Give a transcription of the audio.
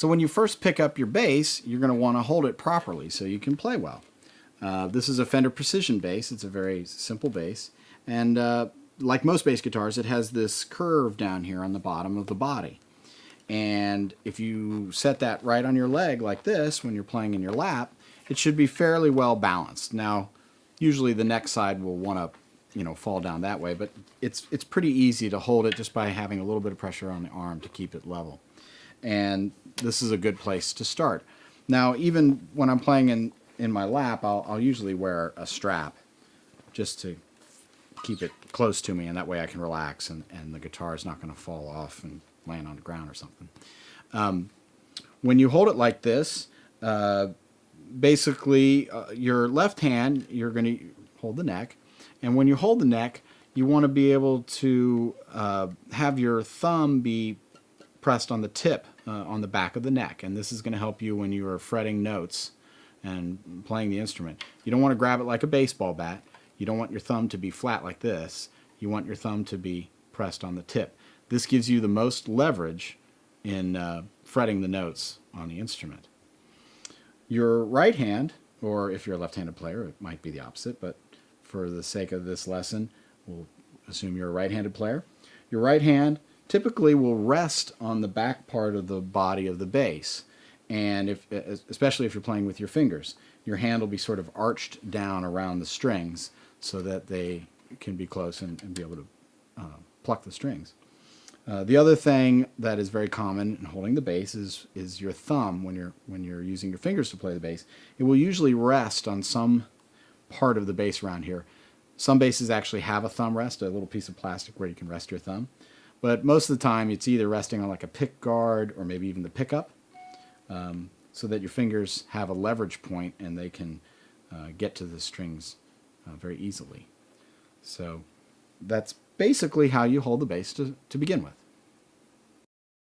So when you first pick up your bass, you're going to want to hold it properly so you can play well. This is a Fender Precision bass. It's a very simple bass. And like most bass guitars, it has this curve down here on the bottom of the body. And if you set that right on your leg like this when you're playing in your lap, it should be fairly well balanced. Now, usually the neck side will want to, fall down that way, but it's pretty easy to hold it just by having a little bit of pressure on the arm to keep it level. And this is a good place to start. Now, even when I'm playing in my lap, I'll usually wear a strap just to keep it close to me, and that way I can relax and the guitar is not going to fall off and land on the ground or something. When you hold it like this, basically your left hand, you're going to hold the neck, and when you hold the neck, you want to be able to have your thumb be pressed on the tip on the back of the neck, and this is going to help you when you are fretting notes and playing the instrument. You don't want to grab it like a baseball bat. You don't want your thumb to be flat like this. You want your thumb to be pressed on the tip. This gives you the most leverage in fretting the notes on the instrument. Your right hand, or if you're a left-handed player, it might be the opposite, but for the sake of this lesson, we'll assume you're a right-handed player. Your right hand typically will rest on the back part of the body of the bass, and especially if you're playing with your fingers, your hand will be sort of arched down around the strings so that they can be close and be able to pluck the strings. The other thing that is very common in holding the bass is your thumb. When you're using your fingers to play the bass, it will usually rest on some part of the bass around here. Some basses actually have a thumb rest, a little piece of plastic where you can rest your thumb. But most of the time, it's either resting on like a pick guard or maybe even the pickup, so that your fingers have a leverage point and they can get to the strings very easily. So that's basically how you hold the bass to begin with.